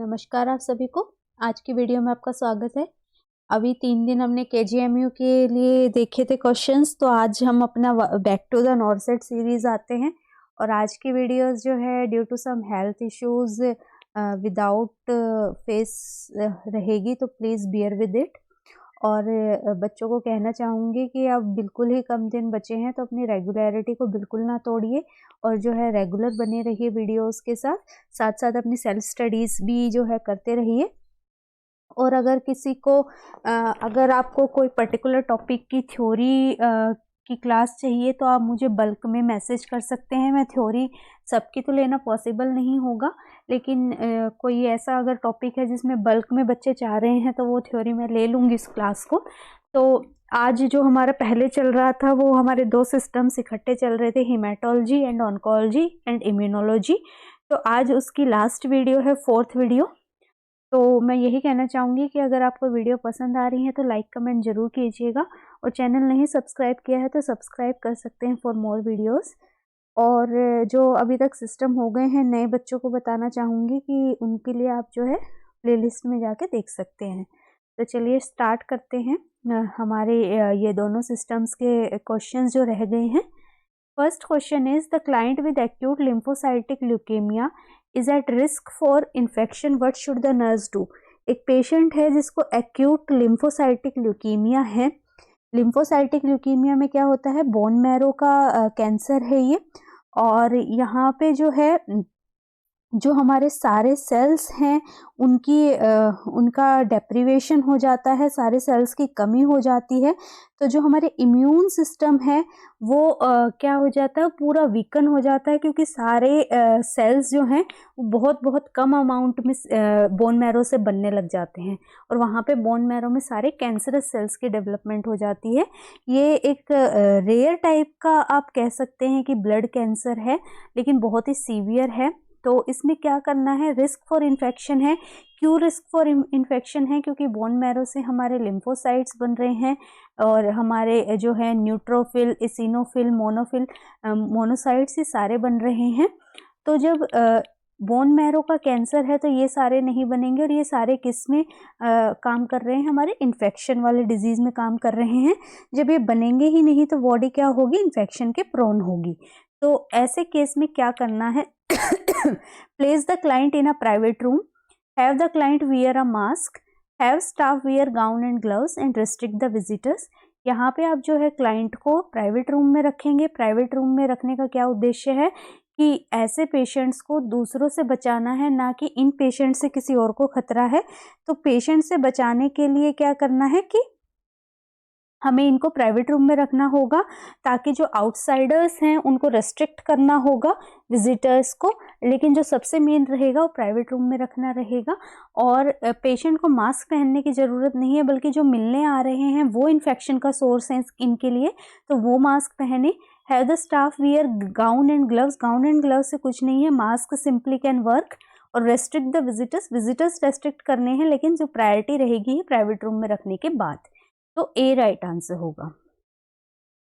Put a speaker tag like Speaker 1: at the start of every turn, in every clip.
Speaker 1: नमस्कार आप सभी को। आज की वीडियो में आपका स्वागत है। अभी 3 दिन हमने केजीएमयू के लिए देखे थे क्वेश्चंस, तो आज हम अपना back to the NORCET series आते हैं। और आज की वीडियोस जो है due to some health issues without face रहेगी, तो प्लीज़ बियर विद इट। और बच्चों को कहना चाहूँगी कि अब बिल्कुल ही कम दिन बचे हैं, तो अपनी रेगुलरिटी को बिल्कुल ना तोड़िए और जो है रेगुलर बने रहिए वीडियोस के साथ साथ अपनी सेल्फ स्टडीज़ भी जो है करते रहिए। और अगर किसी को अगर आपको कोई पर्टिकुलर टॉपिक की थ्योरी की क्लास चाहिए, तो आप मुझे बल्क में मैसेज कर सकते हैं। मैं थ्योरी सबकी तो लेना पॉसिबल नहीं होगा, लेकिन कोई ऐसा अगर टॉपिक है जिसमें बल्क में बच्चे चाह रहे हैं, तो वो थ्योरी मैं ले लूँगी इस क्लास को। तो आज जो हमारा पहले चल रहा था, वो हमारे 2 सिस्टम्स इकट्ठे चल रहे थे, haematology and oncology and immunology. तो आज उसकी लास्ट वीडियो है, 4th वीडियो। तो मैं यही कहना चाहूँगी कि अगर आपको वीडियो पसंद आ रही है तो लाइक कमेंट ज़रूर कीजिएगा, और चैनल नहीं सब्सक्राइब किया है तो सब्सक्राइब कर सकते हैं फॉर मोर वीडियोस। और जो अभी तक सिस्टम हो गए हैं, नए बच्चों को बताना चाहूँगी कि उनके लिए आप जो है प्लेलिस्ट में जाके देख सकते हैं। तो चलिए स्टार्ट करते हैं हमारे ये दोनों सिस्टम्स के क्वेश्चंस जो रह गए हैं। First question is the client with acute lymphocytic leukaemia is at risk for infection, what should the nurse do. एक पेशेंट है जिसको एक्यूट लिम्फोसाइटिक ल्यूकेमिया है। लिम्फोसाइटिक ल्यूकेमिया में क्या होता है, बोन मैरो का कैंसर है ये। और यहाँ पे जो है जो हमारे सारे सेल्स हैं उनका डेप्रीवेशन हो जाता है, सारे सेल्स की कमी हो जाती है। तो जो हमारे इम्यून सिस्टम है वो क्या हो जाता है, पूरा वीकन हो जाता है, क्योंकि सारे सेल्स जो हैं वो बहुत कम अमाउंट में बोन मैरो से बनने लग जाते हैं, और वहाँ पे बोन मैरो में सारे कैंसरस सेल्स की डेवलपमेंट हो जाती है। ये एक रेयर टाइप का आप कह सकते हैं कि ब्लड कैंसर है, लेकिन बहुत ही सीवियर है। तो इसमें क्या करना है, रिस्क फॉर इन्फेक्शन है। क्यों रिस्क फॉर इन्फेक्शन है? क्योंकि बोन मैरो से हमारे लिम्फोसाइट्स बन रहे हैं, और हमारे जो है न्यूट्रोफिल, इसिनोफिल, मोनोसाइट्स, ये सारे बन रहे हैं। तो जब बोन मैरो का कैंसर है तो ये सारे नहीं बनेंगे, और ये सारे किस में काम कर रहे हैं, हमारे इन्फेक्शन वाले डिजीज में काम कर रहे हैं। जब ये बनेंगे ही नहीं तो बॉडी क्या होगी, इन्फेक्शन के प्रोन होगी। तो ऐसे केस में क्या करना है, place the client in a private room, have the client wear a mask, have staff wear gown and gloves and restrict the visitors। यहाँ पे आप जो है क्लाइंट को प्राइवेट रूम में रखेंगे। प्राइवेट रूम में रखने का क्या उद्देश्य है कि ऐसे पेशेंट्स को दूसरों से बचाना है, ना कि इन पेशेंट से किसी और को खतरा है। तो पेशेंट से बचाने के लिए क्या करना है कि हमें इनको प्राइवेट रूम में रखना होगा, ताकि जो आउटसाइडर्स हैं उनको रेस्ट्रिक्ट करना होगा, विजिटर्स को। लेकिन जो सबसे मेन रहेगा वो प्राइवेट रूम में रखना रहेगा। और पेशेंट को मास्क पहनने की ज़रूरत नहीं है, बल्कि जो मिलने आ रहे हैं वो इन्फेक्शन का सोर्स है इनके लिए, तो वो मास्क पहने। Have the staff wear gown and gloves. Gown and gloves से कुछ नहीं है, मास्क सिंपली कैन वर्क। और रेस्ट्रिक्ट द विजिटर्स रेस्ट्रिक्ट करने हैं, लेकिन जो प्रायोरिटी रहेगी है प्राइवेट रूम में रखने के बाद। तो ए राइट आंसर होगा।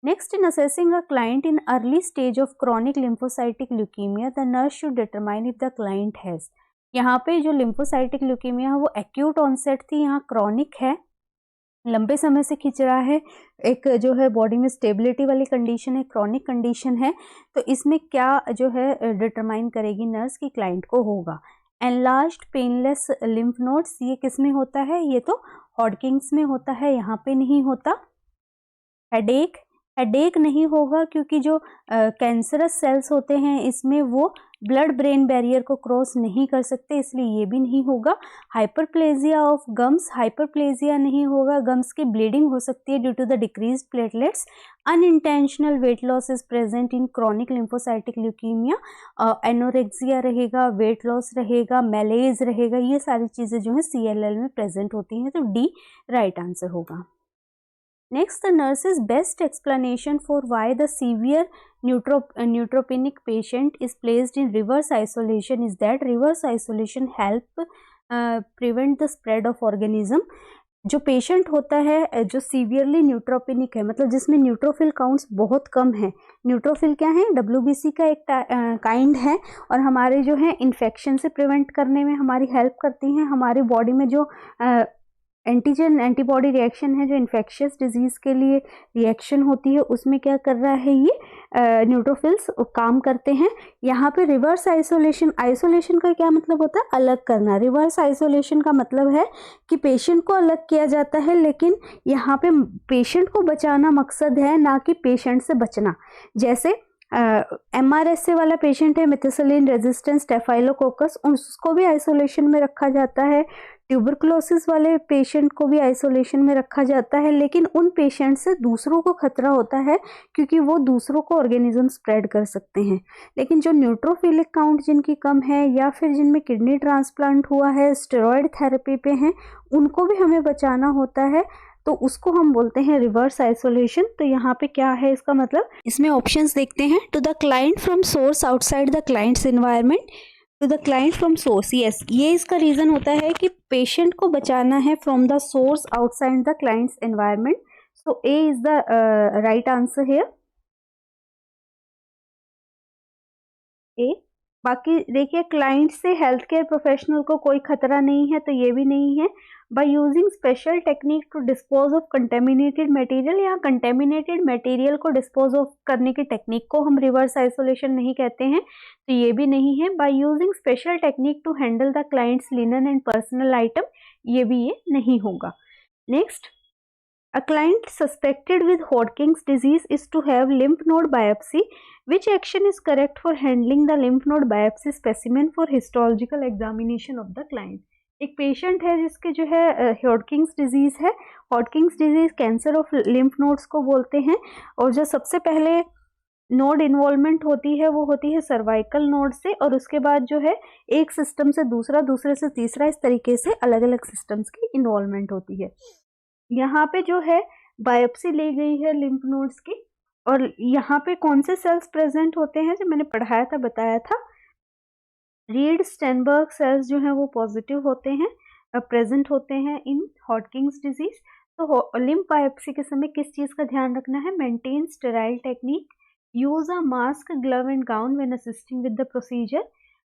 Speaker 1: Next, in assessing a client in early stage of chronic lymphocytic leukaemia, the nurse should determine if the client has. यहाँ पे जो लिम्फोसाइटिक ल्यूकीमिया है वो एक्यूट ऑनसेट थी, यहाँ क्रॉनिक है, लंबे समय से खिंच रहा है, एक जो है बॉडी में स्टेबिलिटी वाली कंडीशन है, क्रॉनिक कंडीशन है। तो इसमें क्या जो है डिटरमाइन करेगी नर्स की क्लाइंट को होगा एनलार्ज्ड पेनलेस लिम्फ नोड्स। ये किस में होता है, ये तो हॉडकिंस में होता है, यहाँ पे नहीं होता। हेडेक नहीं होगा, क्योंकि जो कैंसरस सेल्स होते हैं इसमें वो ब्लड ब्रेन बैरियर को क्रॉस नहीं कर सकते, इसलिए ये भी नहीं होगा। हाइपरप्लेजिया ऑफ गम्स, हाइपरप्लेजिया नहीं होगा, गम्स की ब्लीडिंग हो सकती है due to the decrease platelets. Unintentional weight loss is present in chronic lymphocytic leukemia. Anorexia रहेगा, वेट लॉस रहेगा, मैलेज रहेगा, ये सारी चीज़ें जो है CLL में प्रेजेंट होती हैं। तो डी राइट आंसर होगा। Next, the nurse's best explanation for why the severe neutropenic patient is placed in reverse isolation is that reverse isolation help prevent the spread of organism। जो patient होता है जो severely neutropenic है, मतलब जिसमें neutrophil counts बहुत कम है। Neutrophil क्या है? WBC का एक काइंड है और हमारे जो है इन्फेक्शन से प्रिवेंट करने में हमारी हेल्प करती हैं। हमारी बॉडी में जो एंटीजन एंटीबॉडी रिएक्शन है, जो इन्फेक्शियस डिजीज के लिए रिएक्शन होती है, उसमें क्या कर रहा है ये न्यूट्रोफिल्स काम करते हैं। यहाँ पे रिवर्स आइसोलेशन, आइसोलेशन का क्या मतलब होता है? अलग करना। रिवर्स आइसोलेशन का मतलब है कि पेशेंट को अलग किया जाता है, लेकिन यहाँ पे पेशेंट को बचाना मकसद है, ना कि पेशेंट से बचना। जैसे MRSA वाला पेशेंट है, मेथिसिलिन रेजिस्टेंट स्टेफाइलोकोकस, उसको भी आइसोलेशन में रखा जाता है। ट्यूबरकुलोसिस वाले पेशेंट को भी आइसोलेशन में रखा जाता है, लेकिन उन पेशेंट से दूसरों को खतरा होता है क्योंकि वो दूसरों को ऑर्गेनिज्म स्प्रेड कर सकते हैं। लेकिन जो न्यूट्रोफिलिक काउंट जिनकी कम है या फिर जिनमें किडनी ट्रांसप्लांट हुआ है, स्टेरॉयड थेरेपी पे हैं, उनको भी हमें बचाना होता है, तो उसको हम बोलते हैं रिवर्स आइसोलेशन। तो यहाँ पे क्या है इसका मतलब? इसमें ऑप्शंस देखते हैं। To the client from source outside the clients environment, to the client from source. Yes, ये इसका रीजन होता है कि पेशेंट को बचाना है from the source outside the clients environment. So A is the right answer here, A. बाकी देखिए, क्लाइंट से हेल्थ केयर प्रोफेशनल को कोई खतरा नहीं है, तो ये भी नहीं है। By using special technique to dispose of contaminated material, या कंटेमिनेटेड मटेरियल को डिस्पोज ऑफ करने की टेक्निक को हम रिवर्स आइसोलेशन नहीं कहते हैं, तो ये भी नहीं है। By using special technique to handle the clients linen and personal item, ये भी ये नहीं होगा। Next, a client suspected with Hodgkin's disease is to have lymph node biopsy. Which action is correct for handling the lymph node biopsy specimen for histological examination of the client? एक patient है जिसके जो है Hodgkin's disease है। Hodgkin's disease cancer of lymph nodes को बोलते हैं, और जो सबसे पहले नोड इन्वॉल्वमेंट होती है वो होती है सर्वाइकल नोड से, और उसके बाद जो है एक सिस्टम से दूसरा, दूसरे से तीसरा, इस तरीके से अलग अलग सिस्टम्स की इन्वॉल्वमेंट होती है। यहाँ पे जो है बायोप्सी ली गई है लिम्फ नोड्स की, और यहाँ पे कौन से सेल्स प्रेजेंट होते हैं, जो मैंने पढ़ाया था, बताया था, रीड स्टेनबर्ग सेल्स जो हैं वो पॉजिटिव होते हैं, प्रेजेंट होते हैं इन हॉडकिंस डिजीज। तो लिम्फ बायोप्सी के समय किस चीज़ का ध्यान रखना है? Maintain sterile technique, use a mask, glove and gown when assisting with the procedure,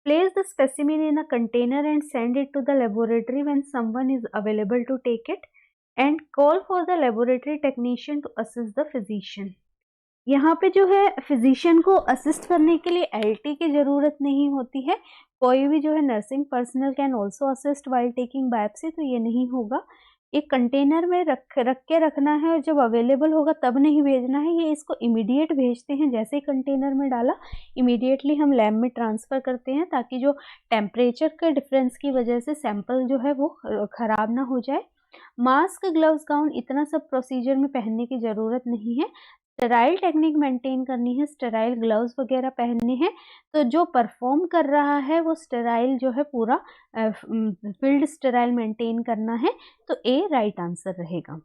Speaker 1: place the specimen in a container and send it to the laboratory when someone is available to take it, and call for the laboratory technician to assist the physician। यहाँ पे जो है physician को assist करने के लिए LT की ज़रूरत नहीं होती है। कोई भी जो है nursing personal can also assist while taking biopsy, तो ये नहीं होगा। एक कंटेनर में रख के रखना है, और जब अवेलेबल होगा तब नहीं भेजना है। ये इसको इमीडिएट भेजते हैं, जैसे ही कंटेनर में डाला इमीडिएटली हम लैब में ट्रांसफ़र करते हैं, ताकि जो टेम्परेचर के डिफरेंस की वजह से सैंपल जो है वो ख़राब ना हो जाए। मास्क, ग्लव्स, गाउन, इतना सब प्रोसीजर में पहनने की ज़रूरत नहीं है। स्टेराइल टेक्निक मेंटेन करनी है, स्टेराइल ग्लव्स वगैरह पहनने हैं। तो जो परफॉर्म कर रहा है वो स्टेराइल जो है पूरा फील्ड स्टेराइल मेंटेन करना है, तो ए राइट आंसर रहेगा।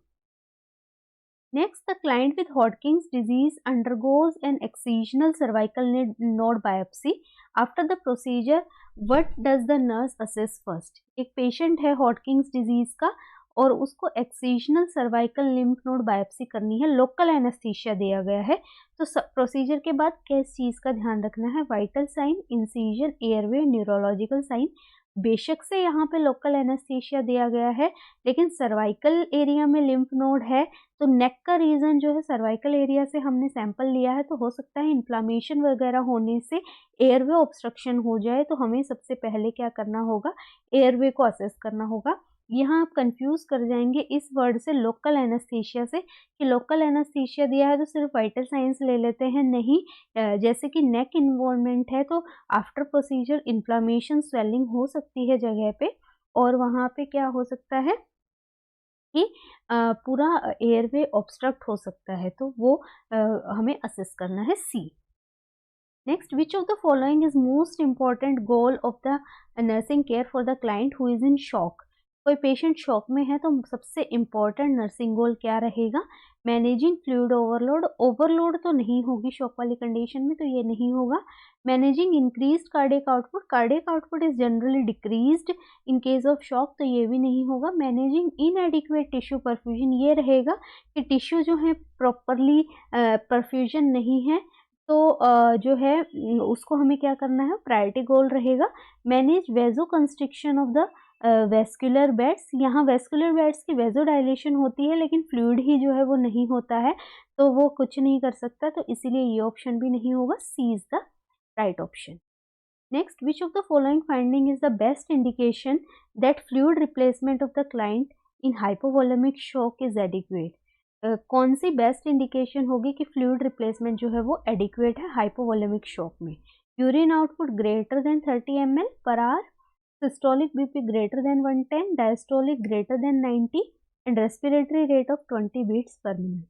Speaker 1: Next, the client with Hodgkin's disease undergoes an excisional cervical node biopsy. After the procedure what does the nurse assess first? एक पेशेंट है हॉडकिंस डिजीज का, और उसको excisional cervical lymph node biopsy करनी है, local anaesthesia दिया गया है। तो प्रोसीजर के बाद किस चीज़ का ध्यान रखना है? Vital sign, incision, airway, neurological sign. बेशक से यहाँ पे लोकल एनेस्थीसिया दिया गया है, लेकिन सर्वाइकल एरिया में लिम्फ नोड है, तो नेक का रीजन जो है सर्वाइकल एरिया से हमने सैंपल लिया है, तो हो सकता है इन्फ्लामेशन वगैरह होने से एयरवे ऑब्स्ट्रक्शन हो जाए। तो हमें सबसे पहले क्या करना होगा? एयरवे को असेस करना होगा। यहाँ आप कंफ्यूज कर जाएंगे इस वर्ड से, लोकल एनेस्थीसिया से, कि लोकल एनेस्थीसिया दिया है तो सिर्फ वाइटल साइंस ले लेते हैं। नहीं, जैसे कि नेक इन्वॉल्वमेंट है तो आफ्टर प्रोसीजर इन्फ्लामेशन, स्वेलिंग हो सकती है जगह पे, और वहाँ पे क्या हो सकता है कि पूरा एयरवे ऑब्स्ट्रक्ट हो सकता है, तो वो हमें असेस करना है, सी। Next, which of the following is most important goal of the nursing care for the client who is in shock? कोई पेशेंट शॉक में है तो सबसे इम्पॉर्टेंट नर्सिंग गोल क्या रहेगा, मैनेजिंग फ्लूइड ओवरलोड। ओवरलोड तो नहीं होगी शॉक वाली कंडीशन में, तो ये नहीं होगा। Managing increased cardiac output, cardiac output is generally decreased in case of shock, तो ये भी नहीं होगा। मैनेजिंग इनएडिक्वेट टिश्यू परफ्यूजन, ये रहेगा कि टिश्यू जो है प्रॉपरली परफ्यूजन नहीं है, तो जो है उसको हमें क्या करना है, प्रायोरिटी गोल रहेगा। Manage vasoconstriction of the vascular beds, यहाँ वेस्कुलर बेड्स की वेजो डायलेशन होती है लेकिन फ्लूइड ही जो है वो नहीं होता है, तो वो कुछ नहीं कर सकता, तो इसीलिए ये ऑप्शन भी नहीं होगा। C is the right option. Next, which of the following finding is the best indication that fluid replacement of the client in hypovolemic shock is adequate. कौन सी बेस्ट इंडिकेशन होगी कि फ्लूइड रिप्लेसमेंट जो है वो एडिक्वेट है hypovolemic shock में। Urine output greater than 30 ml per hour, systolic BP greater than 110, diastolic greater than 90 and respiratory rate of 20 beats per minute।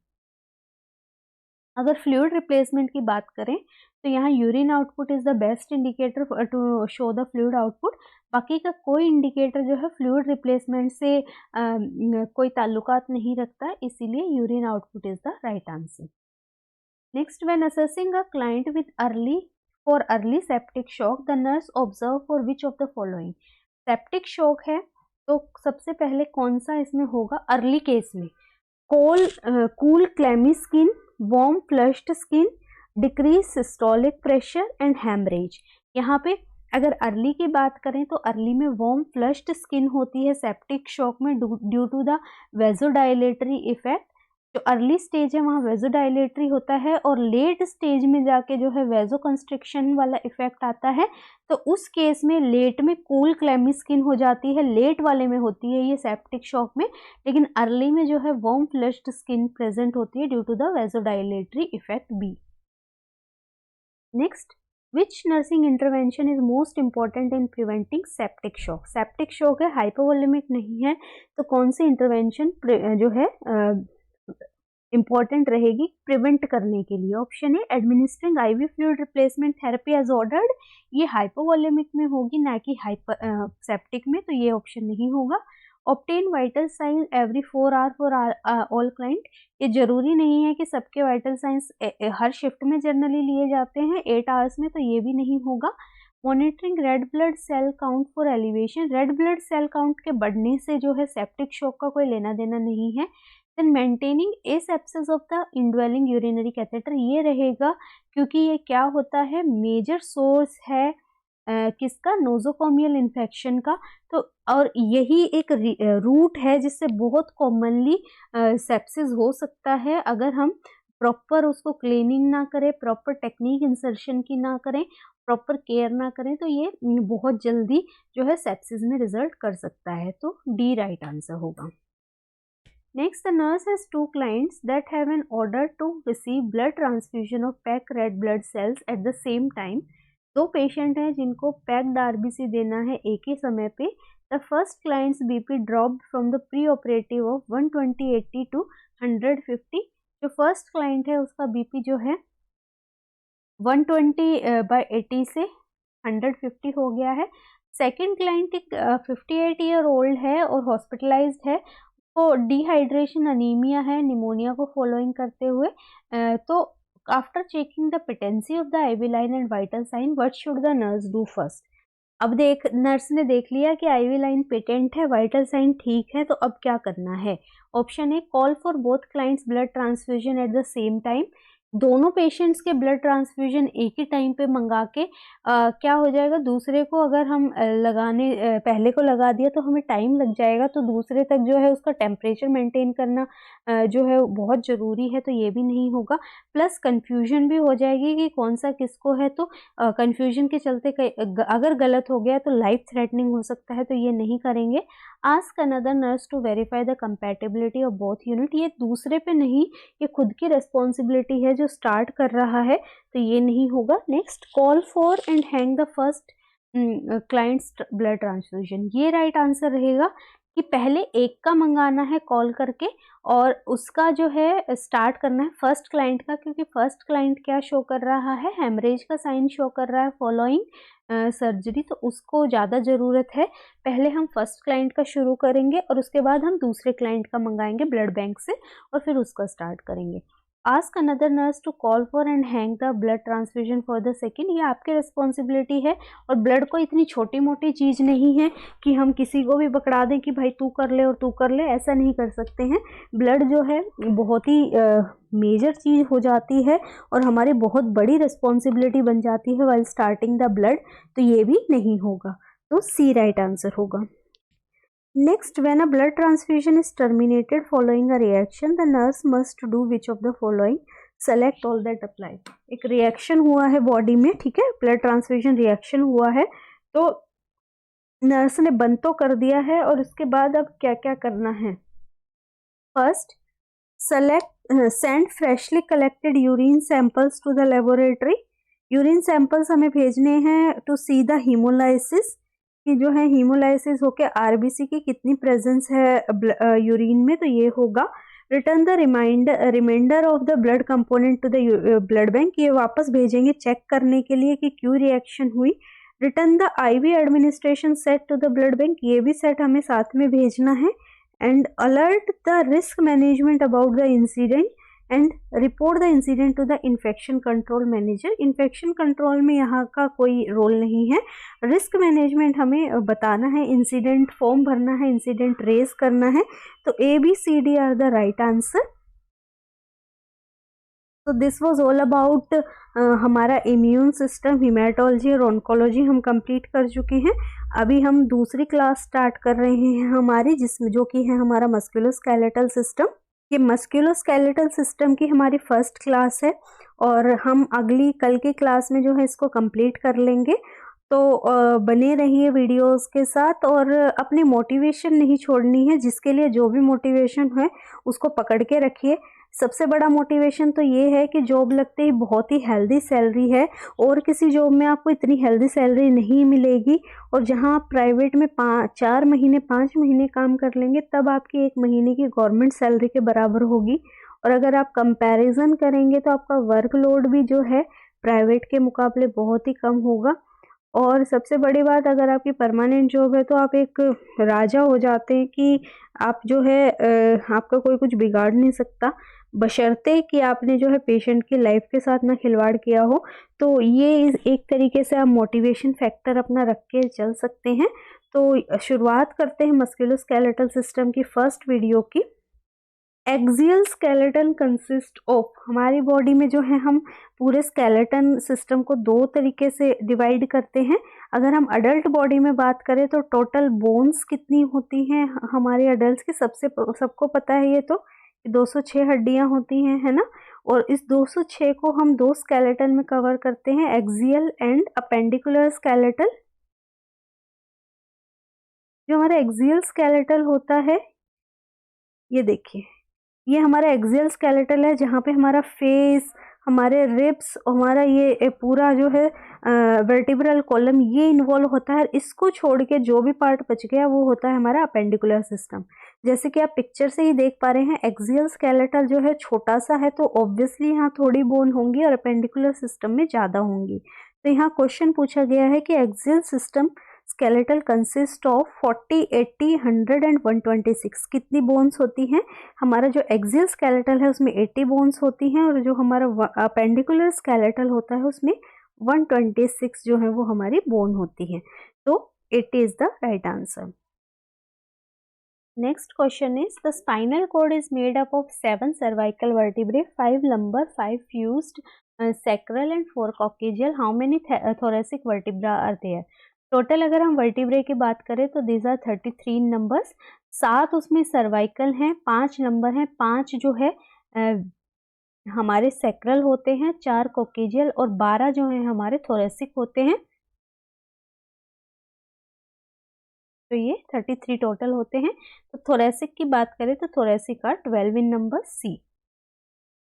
Speaker 1: अगर फ्लूइड रिप्लेसमेंट की बात करें तो यहाँ urine output is the best indicator to show the fluid output. बाकी का कोई indicator जो है फ्लूइड रिप्लेसमेंट से कोई ताल्लुकात नहीं रखता, इसीलिए urine output is the right answer. Next, when assessing a client with For early septic shock, the nurse observe for which of the following। Septic shock है तो सबसे पहले कौन सा इसमें होगा, अर्ली केस में cool clammy skin, warm flushed skin, decrease systolic pressure and haemorrhage. यहाँ पे अगर अर्ली की बात करें तो अर्ली में वार्म फ्लश्ड स्किन होती है सेप्टिक शॉक में due to the vasodilatory effect. जो अर्ली स्टेज है वहाँ वेजोडाइलेटरी होता है और लेट स्टेज में जाके जो है वेजो कंस्ट्रिक्शन वाला इफेक्ट आता है, तो उस केस में लेट में कूल क्लैमी स्किन हो जाती है, लेट वाले में होती है ये सेप्टिक शॉक में, लेकिन अर्ली में जो है वार्म फ्लश्ड स्किन प्रेजेंट होती है due to the vasodilatory effect B. Next, which nursing intervention is most important in preventing septic shock. Septic shock है, हाइपोवोलेमिक नहीं है, तो कौन सी इंटरवेंशन जो है इंपॉर्टेंट रहेगी प्रिवेंट करने के लिए। Option A, administering IV fluid replacement therapy as ordered, ये हाइपोवोलेमिक में होगी ना कि सेप्टिक में, तो ये ऑप्शन नहीं होगा। Obtain vital sign every 4 hour for all client, ये जरूरी नहीं है कि सबके वाइटल साइंस हर शिफ्ट में जनरली लिए जाते हैं 8 आवर्स में, तो ये भी नहीं होगा। Monitoring red blood cell count for elevation, red blood cell count के बढ़ने से जो है सेप्टिक शॉक का कोई लेना देना नहीं है। Then maintaining asepsis of the indwelling urinary catheter, ये रहेगा क्योंकि ये क्या होता है, मेजर सोर्स है किसका, नोजोकोमियल इन्फेक्शन का, तो और यही एक रूट है जिससे बहुत कॉमनली सेप्सिस हो सकता है अगर हम प्रॉपर उसको क्लीनिंग ना करें, प्रॉपर टेक्निक इंसर्शन की ना करें, प्रॉपर केयर ना करें, तो ये बहुत जल्दी जो है सेप्सिस में रिजल्ट कर सकता है, तो डी राइट आंसर होगा। Next, the nurse has 2 clients that have an order to receive blood transfusion of packed red blood cells at the same time। 2 patient हैं जिनको पैक्ड आरबीसी देना है एक ही समय पे। The first client's BP dropped from the pre-operative of 120/80 to 150। जो first client है उसका बीपी जो है 120/80 से 150 हो गया है। सेकेंड क्लाइंट एक 58 ईयर ओल्ड है और हॉस्पिटलाइज्ड है, तो डिहाइड्रेशन अनीमिया है निमोनिया को फॉलोइंग करते हुए। तो after checking the patency of the IV line and vital sign, what should the nurse do first. अब नर्स ने देख लिया कि आईवी लाइन पेटेंट है, वाइटल साइन ठीक है, तो अब क्या करना है। Option A, call for both clients blood transfusion at the same time, दोनों पेशेंट्स के ब्लड ट्रांसफ्यूजन एक ही टाइम पे मंगा के क्या हो जाएगा, दूसरे को अगर हम पहले को लगा दिया तो हमें टाइम लग जाएगा, तो दूसरे तक जो है उसका टेम्परेचर मेंटेन करना जो है बहुत ज़रूरी है, तो ये भी नहीं होगा। प्लस कन्फ्यूजन भी हो जाएगी कि कौन सा किसको है, तो कन्फ्यूजन के चलते अगर गलत हो गया तो लाइफ थ्रेटनिंग हो सकता है, तो ये नहीं करेंगे। Ask another nurse to verify the compatibility of both unit, ये दूसरे पे नहीं, ये खुद की रिस्पॉन्सिबिलिटी है जो स्टार्ट कर रहा है, तो ये नहीं होगा। Next, call for and hang the first clients blood transfusion, ये राइट आंसर रहेगा कि पहले एक का मंगाना है कॉल करके और उसका जो है स्टार्ट करना है फर्स्ट क्लाइंट का, क्योंकि फर्स्ट क्लाइंट क्या शो कर रहा है, हेमरेज का साइन शो कर रहा है फॉलोइंग सर्जरी, तो उसको ज़्यादा ज़रूरत है। पहले हम फर्स्ट क्लाइंट का शुरू करेंगे और उसके बाद हम दूसरे क्लाइंट का मंगाएंगे ब्लड बैंक से और फिर उसका स्टार्ट करेंगे। Ask another nurse to call for and hang the blood transfusion for the second, ये आपकी रिस्पॉन्सिबिलिटी है। और ब्लड को इतनी छोटी मोटी चीज़ नहीं है कि हम किसी को भी पकड़ा दें कि भाई तू कर ले और तू कर ले, ऐसा नहीं कर सकते हैं। ब्लड जो है बहुत ही मेजर चीज़ हो जाती है और हमारी बहुत बड़ी रिस्पॉन्सिबिलिटी बन जाती है वाइल स्टार्टिंग द ब्लड, तो ये भी नहीं होगा, तो सी राइट आंसर होगा। Next, when a blood transfusion is terminated following a reaction, the nurse must do which of the following? Select all that apply. एक रिएक्शन हुआ है बॉडी में, ठीक है, ब्लड ट्रांसफ्यूजन रिएक्शन हुआ है, तो नर्स ने बंद तो कर दिया है और उसके बाद अब क्या क्या करना है। First, send freshly collected urine samples to the laboratory. Urine samples हमें भेजने हैं टू सी द हीमोलाइसिस, कि जो है हीमोलाइसिस होके आरबीसी की कितनी प्रेजेंस है यूरिन में, तो ये होगा। Return the remainder of the blood component to the blood bank, ये वापस भेजेंगे चेक करने के लिए कि क्यों रिएक्शन हुई। Return the IV administration set to the blood bank, ये भी सेट हमें साथ में भेजना है। And alert the risk management about the incident and report the incident to the infection control manager. Infection control में यहाँ का कोई रोल नहीं है, रिस्क मैनेजमेंट हमें बताना है, इंसिडेंट फॉर्म भरना है, इंसिडेंट रेज करना है। तो A B C D are the right answer. तो दिस वाज ऑल अबाउट हमारा इम्यून सिस्टम, हिमेटोलॉजी और ऑन्कोलॉजी हम कंप्लीट कर चुके हैं। अभी हम दूसरी क्लास स्टार्ट कर रहे हैं हमारी, जिसमें जो कि है हमारा मस्कुलोस्केलेटल सिस्टम। ये मस्कुलोस्केलेटल सिस्टम की हमारी फर्स्ट क्लास है और हम अगली कल की क्लास में जो है इसको कंप्लीट कर लेंगे। तो बने रहिए वीडियोस के साथ और अपनी मोटिवेशन नहीं छोड़नी है, जिसके लिए जो भी मोटिवेशन है उसको पकड़ के रखिए। सबसे बड़ा मोटिवेशन तो ये है कि जॉब लगते ही बहुत ही हेल्दी सैलरी है और किसी जॉब में आपको इतनी हेल्दी सैलरी नहीं मिलेगी। और जहां आप प्राइवेट में 4 महीने 5 महीने काम कर लेंगे तब आपकी 1 महीने की गवर्नमेंट सैलरी के बराबर होगी। और अगर आप कंपैरिजन करेंगे तो आपका वर्कलोड भी जो है प्राइवेट के मुकाबले बहुत ही कम होगा। और सबसे बड़ी बात, अगर आपकी परमानेंट जॉब है तो आप एक राजा हो जाते हैं कि आप जो है आपका कोई कुछ बिगाड़ नहीं सकता, बशर्ते कि आपने जो है पेशेंट की लाइफ के साथ ना खिलवाड़ किया हो। तो ये एक तरीके से आप मोटिवेशन फैक्टर अपना रख के चल सकते हैं। तो शुरुआत करते हैं मस्कुलोस्केलेटल सिस्टम की फर्स्ट वीडियो की। एक्सियल स्केलेटन कंसिस्ट ऑफ, हमारी बॉडी में जो है हम पूरे स्केलेटन सिस्टम को 2 तरीके से डिवाइड करते हैं। अगर हम अडल्ट बॉडी में बात करें तो टोटल बोन्स कितनी होती हैं हमारे अडल्ट की, सबको पता है ये तो 206 हड्डियां होती हैं, है ना। और इस 206 को हम 2 स्केलेटन में कवर करते हैं, एक्सियल एंड अपेंडिकुलर स्केलेटल। जो हमारा एक्सियल स्केलेटल होता है, ये देखिए, ये हमारा एक्सियल स्केलेटल है जहाँ पे हमारा फेस, हमारे रिब्स, हमारा ये पूरा जो है वर्टिब्रल कॉलम ये इन्वॉल्व होता है। इसको छोड़ के जो भी पार्ट बच गया वो होता है हमारा अपेंडिकुलर सिस्टम। जैसे कि आप पिक्चर से ही देख पा रहे हैं, एक्सियल स्केलेटल जो है छोटा सा है तो ऑब्वियसली यहाँ थोड़ी बोन होंगी और अपेंडिकुलर सिस्टम में ज़्यादा होंगी। तो यहाँ क्वेश्चन पूछा गया है कि axial system skeletal consist of 40, 80, 100 and 126, कितनी बोन्स होती हैं। हमारा जो एक्सियल स्केलेटल है उसमें 80 बोन्स होती हैं और जो हमारा अपेंडिकुलर स्केलेटल होता है उसमें 126 जो है वो हमारी बोन होती है। तो it is the right answer. Next question is the spinal cord is made up of 7 cervical vertebrae, 5 lumbar, 5 fused sacral and 4 coccygeal. How many thoracic vertebra are there? Total अगर हम वर्टिब्रे की बात करें तो these are 33 numbers. 7 उसमें cervical हैं, 5 number हैं, 5 जो है हमारे सैक्रल होते हैं, 4 कोकिजियल और 12 जो है हमारे थोरेसिक होते हैं। तो ये 33 टोटल होते हैं। तो थोरेसिक की बात करें तो thoracic are 12 in number, C.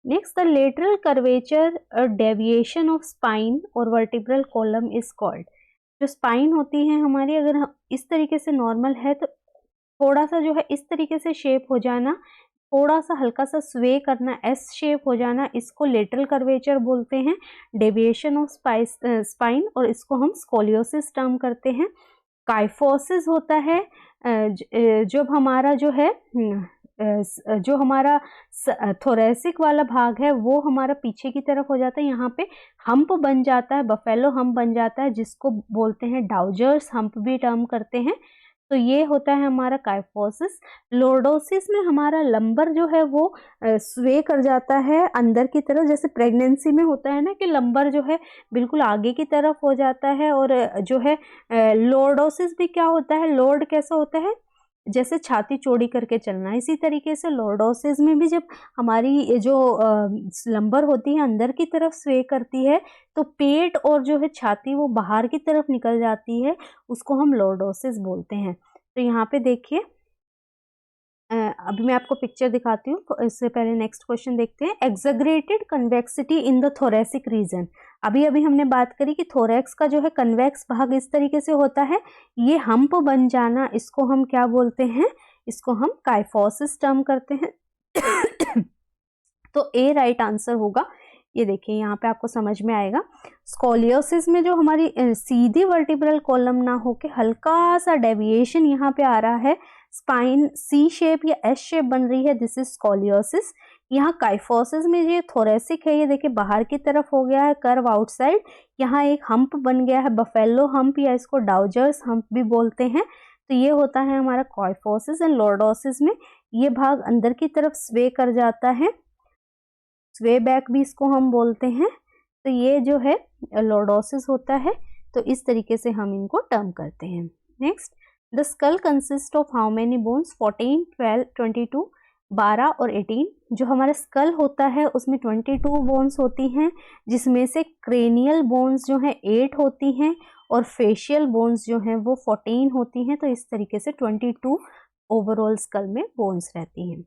Speaker 1: Next, the lateral curvature deviation of spine और वर्टिब्रल कॉलम इज कॉल्ड। जो स्पाइन होती है हमारी, अगर हम इस तरीके से नॉर्मल है तो थोड़ा सा जो है इस तरीके से शेप हो जाना, थोड़ा सा हल्का सा स्वे करना, एस शेप हो जाना, इसको लेटरल कर्वेचर बोलते हैं, डेविएशन ऑफ स्पाइन, और इसको हम स्कोलियोसिस टर्म करते हैं। काइफोसिस होता है जब हमारा जो है जो हमारा थोरेसिक वाला भाग है वो हमारा पीछे की तरफ हो जाता है, यहाँ पे हम्प बन जाता है, बफेलो हम्प बन जाता है, जिसको बोलते हैं डाउजर्स हम्प भी टर्म करते हैं। तो ये होता है हमारा काइफोसिस। लॉर्डोसिस में हमारा लंबर जो है वो स्वे कर जाता है अंदर की तरफ, जैसे प्रेगनेंसी में होता है ना कि लंबर जो है बिल्कुल आगे की तरफ हो जाता है। और जो है लॉर्डोसिस भी क्या होता है, लॉर्ड कैसा होता है, जैसे छाती चौड़ी करके चलना, इसी तरीके से लॉर्डोसिस में भी जब हमारी जो लंबर होती है अंदर की तरफ स्वे करती है तो पेट और जो है छाती वो बाहर की तरफ निकल जाती है, उसको हम लॉर्डोसिस बोलते हैं। तो यहाँ पे देखिए अभी मैं आपको पिक्चर दिखाती हूँ, तो इससे पहले नेक्स्ट क्वेश्चन देखते हैं। Exaggerated convexity in the thoracic region. अभी हमने बात करी कि थोरेक्स का जो है कन्वेक्स भाग इस तरीके से होता है, ये हम्प बन जाना, इसको हम क्या बोलते हैं, इसको हम काइफोसिस टर्म करते हैं। तो ए राइट आंसर होगा। ये देखिए यहाँ पे आपको समझ में आएगा। स्कोलियोसिस में जो हमारी सीधी वर्टिब्रल कॉलम ना होके हल्का सा डेविएशन यहाँ पे आ रहा है, स्पाइन सी शेप या एस शेप बन रही है, दिस इज स्कोलियोसिस। यहाँ काइफोसिस में ये थोरेसिक है, ये देखिए बाहर की तरफ हो गया है कर्व आउटसाइड, यहाँ एक हम्प बन गया है, बफेलो हम्प या इसको डाउजर्स हम्प भी बोलते हैं। तो ये होता है हमारा काइफोसिस। एंड लॉर्डोसिस में ये भाग अंदर की तरफ स्वे कर जाता है, स्वे बैक भी इसको हम बोलते हैं। तो ये जो है लॉर्डोसिस होता है। तो इस तरीके से हम इनको टर्म करते हैं। Next, the skull consist of how many bones, 14, 12, 22, 12 और 18। जो हमारा स्कल होता है उसमें 22 बोन्स होती हैं, जिसमें से क्रेनियल बोन्स जो हैं 8 होती हैं और फेशियल बोन्स जो हैं वो 14 होती हैं। तो इस तरीके से 22 ओवरऑल स्कल में बोन्स रहती हैं।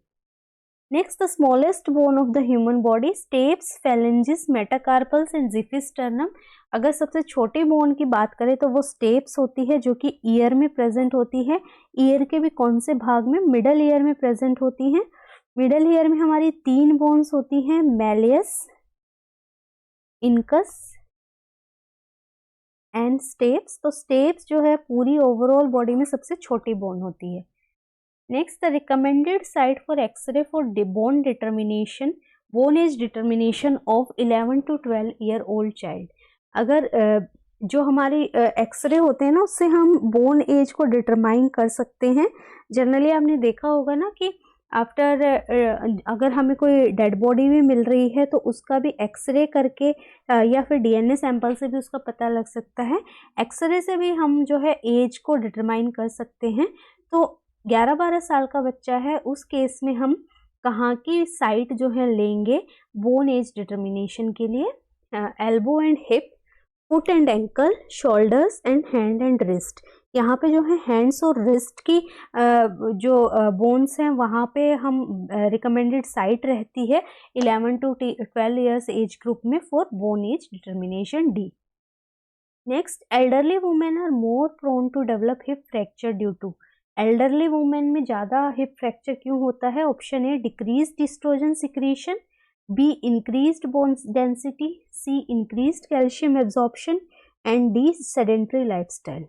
Speaker 1: Next, the smallest bone of the human body, stapes, phalanges, metacarpals and ziphus sternum। अगर सबसे छोटी बोन की बात करें तो वो स्टेप्स होती है जो कि ईयर में प्रेजेंट होती है। ईयर के भी कौन से भाग में, मिडल ईयर में प्रेजेंट होती हैं। मिडल ईयर में हमारी 3 बोन्स होती हैं, मैलियस, इनकस एंड स्टेप्स। तो स्टेप्स जो है पूरी ओवरऑल बॉडी में सबसे छोटी बोन होती है। Next, the recommended site for X-ray for bone determination, bone age determination of 11 to 12 year old child। अगर जो हमारी एक्सरे होते हैं ना उससे हम बोन एज को डिटरमाइन कर सकते हैं। जनरली आपने देखा होगा ना कि आफ्टर अगर हमें कोई डेड बॉडी भी मिल रही है तो उसका भी एक्सरे करके या फिर डीएनए सैंपल से भी उसका पता लग सकता है। एक्सरे से भी हम जो है एज को डिटरमाइन कर सकते हैं। तो 11-12 साल का बच्चा है, उस केस में हम कहाँ की साइट जो है लेंगे बोन एज डिटर्मिनेशन के लिए, elbow and hip, foot and ankle, shoulders and hand and wrist. यहाँ पे जो है हैंड्स और रिस्ट की जो बोन्स हैं वहाँ पे हम रिकमेंडेड साइट रहती है 11 to 12 ईयर्स एज ग्रुप में for bone age determination D. Next, elderly women are more prone to develop hip fracture due to. Elderly women में ज़्यादा हिप फ्रैक्चर क्यों होता है? Option A decreased oestrogen secretion, B increased bone density, C increased calcium absorption and D sedentary lifestyle.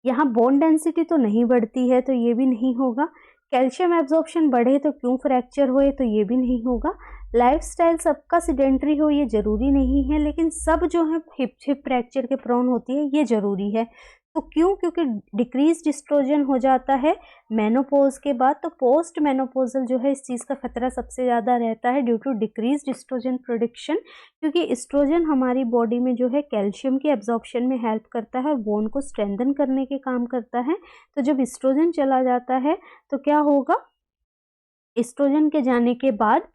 Speaker 1: यहाँ bone density तो नहीं बढ़ती है तो ये भी नहीं होगा, कैल्शियम एब्जॉर्प्शन बढ़े तो क्यों फ्रैक्चर होए तो ये भी नहीं होगा, लाइफस्टाइल सबका सेडेंट्री हो ये ज़रूरी नहीं है, लेकिन सब जो है हिप फ्रैक्चर के प्रोन होती है ये ज़रूरी है। तो क्यों? क्योंकि डिक्रीज एस्ट्रोजन हो जाता है मेनोपॉज के बाद, तो पोस्ट मेनोपोजल जो है इस चीज़ का खतरा सबसे ज़्यादा रहता है due to decrease oestrogen production. क्योंकि एस्ट्रोजन हमारी बॉडी में जो है कैल्शियम के एब्जॉर्प्शन में हेल्प करता है और बोन को स्ट्रेंथन करने के काम करता है। तो जब एस्ट्रोजन चला जाता है तो क्या होगा, एस्ट्रोजन के जाने के बाद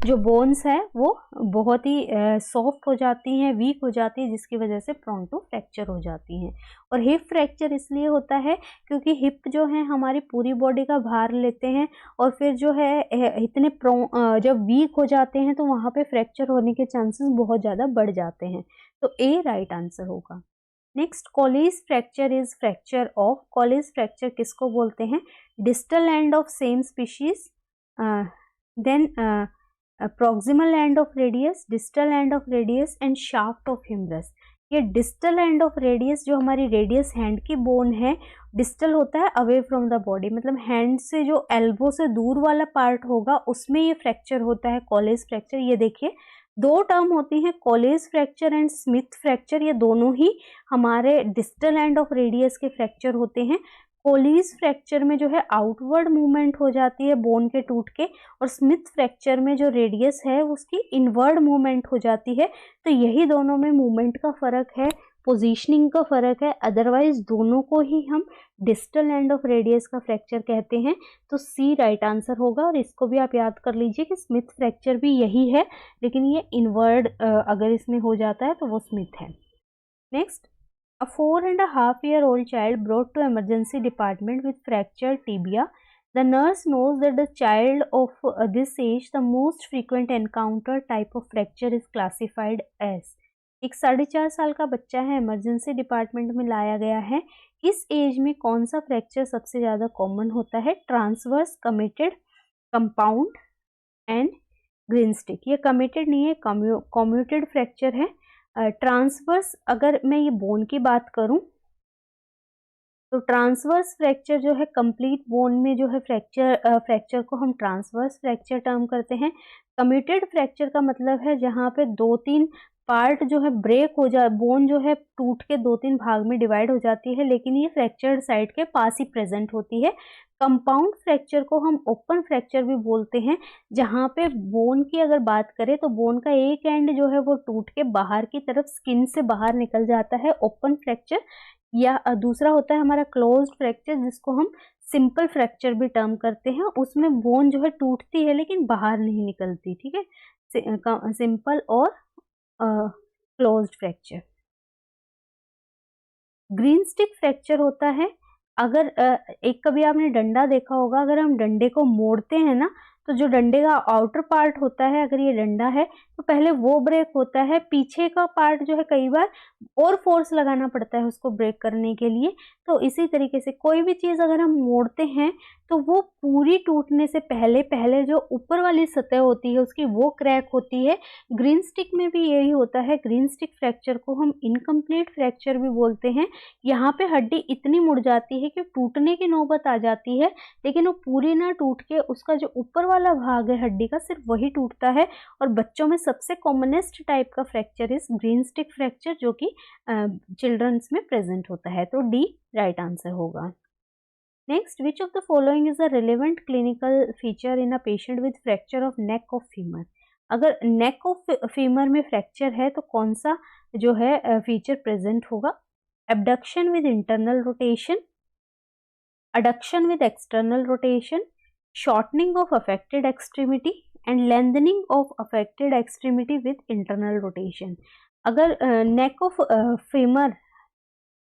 Speaker 1: जो बोन्स है वो बहुत ही सॉफ्ट हो जाती हैं, वीक हो जाती है, जिसकी वजह से प्रोन टू फ्रैक्चर हो जाती हैं। और हिप फ्रैक्चर इसलिए होता है क्योंकि हिप जो है हमारी पूरी बॉडी का भार लेते हैं और फिर जो है इतने जब वीक हो जाते हैं तो वहाँ पे फ्रैक्चर होने के चांसेस बहुत ज़्यादा बढ़ जाते हैं। तो ए राइट आंसर होगा। Next Colles fracture is fracture of, Colles fracture किसको बोलते हैं? Distal end of same species, then proximal end of radius, distal end of radius and shaft of humerus. ये डिस्टल एंड ऑफ रेडियस, जो हमारी radius hand की bone है, distal होता है अवे फ्रॉम द बॉडी, मतलब हैंड से जो एल्बो से दूर वाला पार्ट होगा उसमें ये फ्रैक्चर होता है कॉलेज फ्रैक्चर। ये देखिए दो टर्म होती हैं, college fracture and Smith fracture, ये दोनों ही हमारे डिस्टल एंड ऑफ रेडियस के फ्रैक्चर होते हैं। कॉलेज फ्रैक्चर में जो है आउटवर्ड मूवमेंट हो जाती है बोन के टूट के, और स्मिथ फ्रैक्चर में जो रेडियस है उसकी इनवर्ड मूवमेंट हो जाती है। तो यही दोनों में मूवमेंट का फर्क है, पोजीशनिंग का फर्क है, अदरवाइज दोनों को ही हम डिस्टल एंड ऑफ रेडियस का फ्रैक्चर कहते हैं। तो सी राइट आंसर होगा। और इसको भी आप याद कर लीजिए कि स्मिथ फ्रैक्चर भी यही है, लेकिन ये इनवर्ड अगर इसमें हो जाता है तो वो स्मिथ है। Next, a 4.5-year-old child brought to emergency department with fractured tibia. The nurse knows that the child of this age, the most frequent encounter type of fracture is classified as. एक 4.5 साल का बच्चा है, emergency department में लाया गया है। इस एज में कौन सा फ्रैक्चर सबसे ज़्यादा कॉमन होता है? Transverse, committed, compound and green stick. ये कमिटेड नहीं है, कम्यूटेड फ्रैक्चर है। ट्रांसवर्स, अगर मैं ये बोन की बात करूं तो ट्रांसवर्स फ्रैक्चर जो है कंप्लीट बोन में जो है फ्रैक्चर को हम ट्रांसवर्स फ्रैक्चर टर्म करते हैं। कम्यूटेड फ्रैक्चर का मतलब है जहां पे 2-3 पार्ट जो है ब्रेक हो जा, बोन जो है टूट के 2-3 भाग में डिवाइड हो जाती है, लेकिन ये फ्रैक्चर्ड साइड के पास ही प्रेजेंट होती है। कंपाउंड फ्रैक्चर को हम ओपन फ्रैक्चर भी बोलते हैं, जहाँ पे बोन की अगर बात करें तो बोन का एक एंड जो है वो टूट के बाहर की तरफ स्किन से बाहर निकल जाता है, ओपन फ्रैक्चर। या दूसरा होता है हमारा क्लोज्ड फ्रैक्चर, जिसको हम सिंपल फ्रैक्चर भी टर्म करते हैं। उसमें बोन जो है टूटती है लेकिन बाहर नहीं निकलती, ठीक है, सिंपल और closed fracture. Green stick fracture होता है, अगर एक कभी आपने डंडा देखा होगा, अगर हम डंडे को मोड़ते हैं ना तो जो डंडे का आउटर पार्ट होता है, अगर ये डंडा है तो पहले वो ब्रेक होता है, पीछे का पार्ट जो है कई बार और फोर्स लगाना पड़ता है उसको ब्रेक करने के लिए। तो इसी तरीके से कोई भी चीज़ अगर हम मोड़ते हैं तो वो पूरी टूटने से पहले पहले जो ऊपर वाली सतह होती है उसकी वो क्रैक होती है। ग्रीन स्टिक में भी यही होता है। ग्रीन स्टिक फ्रैक्चर को हम इनकम्प्लीट फ्रैक्चर भी बोलते हैं। यहाँ पे हड्डी इतनी मुड़ जाती है कि टूटने की नौबत आ जाती है, लेकिन वो पूरी ना टूट के उसका जो ऊपर वाला भाग है हड्डी का सिर्फ वही टूटता है। और बच्चों में सबसे कॉमनेस्ट टाइप का fracture is green stick fracture, जो कि चिल्ड्रंस में प्रेजेंट होता है। तो डी राइट आंसर होगा। Next, which of the following is a relevant clinical feature in a patient with fracture of neck of femur. अगर neck of femur में fracture है तो कौन सा जो है फीचर प्रेजेंट होगा? Abduction with internal rotation, adduction with external rotation, shortening of affected extremity and lengthening of affected extremity with internal rotation. अगर neck of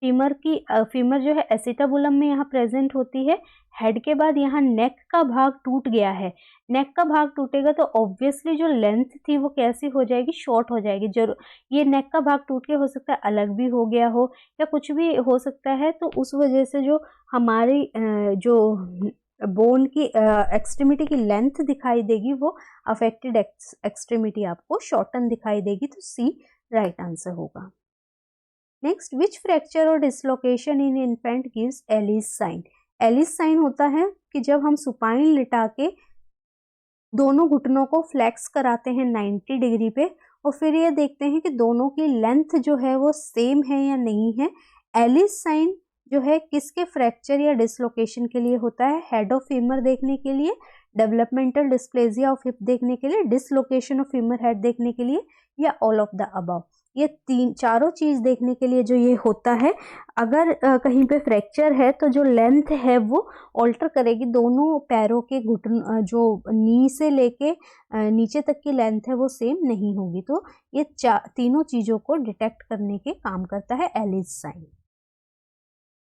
Speaker 1: फीमर जो है एसिटाबुलम में यहाँ प्रेजेंट होती है, हेड के बाद यहाँ नेक का भाग टूट गया है। नेक का भाग टूटेगा तो ऑब्वियसली जो लेंथ थी वो कैसी हो जाएगी? शॉर्ट हो जाएगी। जरूर ये नेक का भाग टूट के हो सकता है अलग भी हो गया हो या कुछ भी हो सकता है, तो उस वजह से जो हमारी जो बोन की एक्सट्रीमिटी की लेंथ दिखाई देगी वो अफेक्टेड एक्सट्रीमिटी आपको शॉर्टन दिखाई देगी। तो सी राइट आंसर होगा। नेक्स्ट, विच फ्रैक्चर और dislocation in infant gives Allis sign. Allis sign होता है कि जब हम सुपाइन लिटा के दोनों घुटनों को फ्लेक्स कराते हैं 90 डिग्री पे और फिर ये देखते हैं कि दोनों की लेंथ जो है वो सेम है या नहीं है। एलिस साइन जो है किसके फ्रैक्चर या डिसलोकेशन के लिए होता है? हेड ऑफ फीमर देखने के लिए, डेवलपमेंटल डिस्प्लेजिया ऑफ हिप देखने के लिए, डिसलोकेशन ऑफ फीमर हेड देखने के लिए, या ऑल ऑफ द अबव। ये चारों चीज देखने के लिए जो ये होता है। अगर कहीं पे फ्रैक्चर है तो जो लेंथ है वो ऑल्टर करेगी, दोनों पैरों के घुटन जो नी से लेके नीचे तक की लेंथ है वो सेम नहीं होगी। तो ये तीनों चीजों को डिटेक्ट करने के काम करता है Allis sign.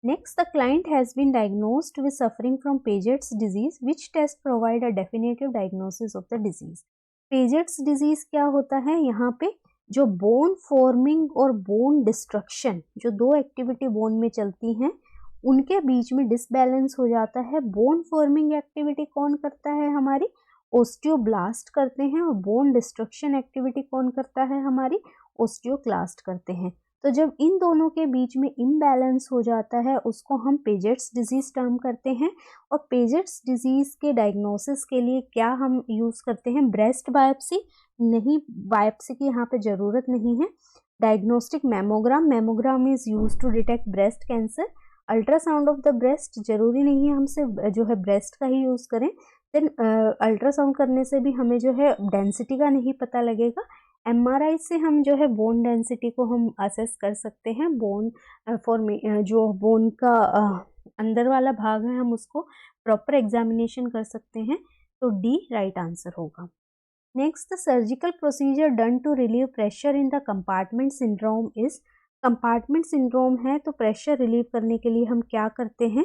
Speaker 1: Next, the client has been diagnosed with suffering from Paget's disease, which test provide a definitive diagnosis of the disease. Paget's disease क्या होता है? यहाँ पे जो बोन फॉर्मिंग और बोन डिस्ट्रक्शन, जो दो एक्टिविटी बोन में चलती हैं, उनके बीच में डिसबैलेंस हो जाता है। बोन फॉर्मिंग एक्टिविटी कौन करता है? हमारी ओस्टियोब्लास्ट करते हैं, और बोन डिस्ट्रक्शन एक्टिविटी कौन करता है? हमारी ओस्टियोक्लास्ट करते हैं। तो जब इन दोनों के बीच में इम्बैलेंस हो जाता है, उसको हम पेजेट्स डिजीज टर्म करते हैं। और पेजेट्स डिजीज के डायग्नोसिस के लिए क्या हम यूज करते हैं? ब्रेस्ट बायोप्सी नहीं, बायोप्सी की यहाँ पे जरूरत नहीं है। Diagnostic mammogram, mammogram is use to detect breast cancer. Ultrasound of the breast, जरूरी नहीं है हमसे जो है ब्रेस्ट का ही यूज करें। देन अल्ट्रासाउंड करने से भी हमें जो है डेंसिटी का नहीं पता लगेगा। एमआरआई से हम जो है बोन डेंसिटी को हम असेस कर सकते हैं। बोन जो बोन का अंदर वाला भाग है, हम उसको प्रॉपर एग्जामिनेशन कर सकते हैं। तो डी राइट आंसर होगा। Next, the surgical procedure done to relieve pressure in the compartment syndrome is. Compartment syndrome है तो प्रेशर रिलीव करने के लिए हम क्या करते हैं?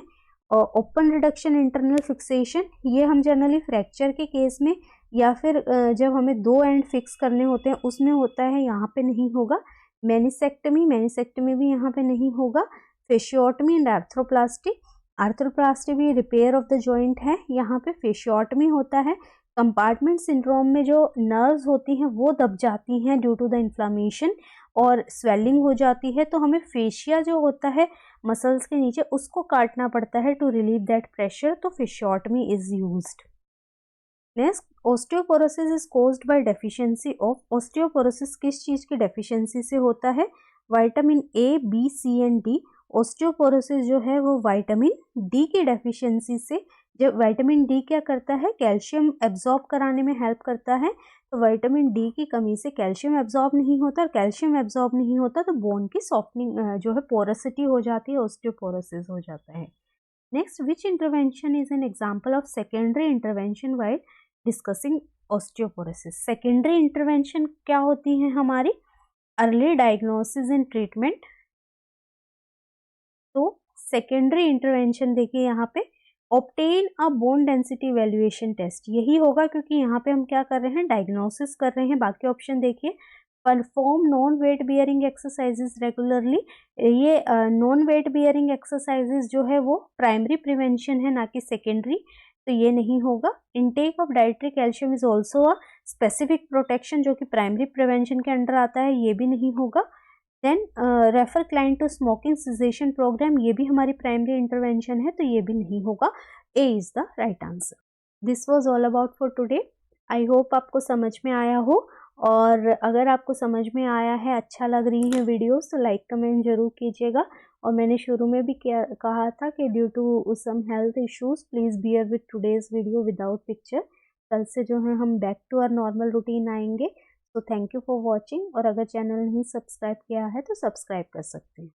Speaker 1: ओपन रिडक्शन, इंटरनल फिक्सेशन, ये हम जनरली फ्रैक्चर के केस में या फिर जब हमें दो एंड फिक्स करने होते हैं उसमें होता है, यहाँ पे नहीं होगा। मेनिसेक्टमी, मेनिसेक्टमी भी यहाँ पे नहीं होगा। फेशियोटमी एंड आर्थ्रोप्लास्टी, आर्थ्रोप्लास्टी भी रिपेयर ऑफ द जॉइंट है, यहाँ पे फेशियोटमी होता है। कंपार्टमेंट सिंड्रोम में जो नर्व्स होती हैं वो दब जाती हैं ड्यू टू द इन्फ्लामेशन और स्वेलिंग हो जाती है, तो हमें फेशिया जो होता है मसल्स के नीचे, उसको काटना पड़ता है टू रिलीव दैट प्रेशर, तो fasciotomy is used. Next, osteoporosis is caused by deficiency of. Osteoporosis किस चीज की डेफिशिएंसी से होता है? Vitamin A, B, C and D. Osteoporosis जो है वो विटामिन डी की डेफिशिएंसी से। जब विटामिन डी क्या करता है? कैल्शियम एब्जॉर्ब कराने में हेल्प करता है। तो विटामिन डी की कमी से कैल्शियम एब्जॉर्ब नहीं होता, और कैल्शियम एब्जॉर्ब नहीं होता तो बोन की सॉफ्टनिंग जो है पोरोसिटी हो जाती है, ओस्टियोपोरोसिस हो जाता है। Next, which intervention is an example of secondary intervention while discussing osteoporosis? Secondary intervention क्या होती है हमारी? Early diagnosis and treatment. तो सेकेंडरी इंटरवेंशन देखिए यहाँ पे, obtain a bone density valuation test, यही होगा क्योंकि यहाँ पे हम क्या कर रहे हैं? डायग्नोसिस कर रहे हैं। बाकी ऑप्शन देखिए, perform non wait bearing exercises regularly, ये नॉन वेट बियरिंग एक्सरसाइजेस जो है वो प्राइमरी प्रिवेंशन है, ना कि सेकेंडरी, तो ये नहीं होगा। Intake of dietary calcium is also a specific protection, जो कि प्राइमरी प्रिवेंशन के अंडर आता है, ये भी नहीं होगा। Then refer client to smoking cessation programme, ये भी हमारी प्राइमरी इंटरवेंशन है, तो ये भी नहीं होगा। A is the right answer. This was all about for today. I hope आपको समझ में आया हो, और अगर आपको समझ में आया है, अच्छा लग रही है वीडियोस, तो लाइक कमेंट जरूर कीजिएगा। और मैंने शुरू में भी कहा था कि due to some health issues please bear with today's video without picture. कल से जो है हम back to our normal routine आएंगे। तो थैंक यू फॉर वॉचिंग, और अगर चैनल नहीं सब्सक्राइब किया है तो सब्सक्राइब कर सकते हैं।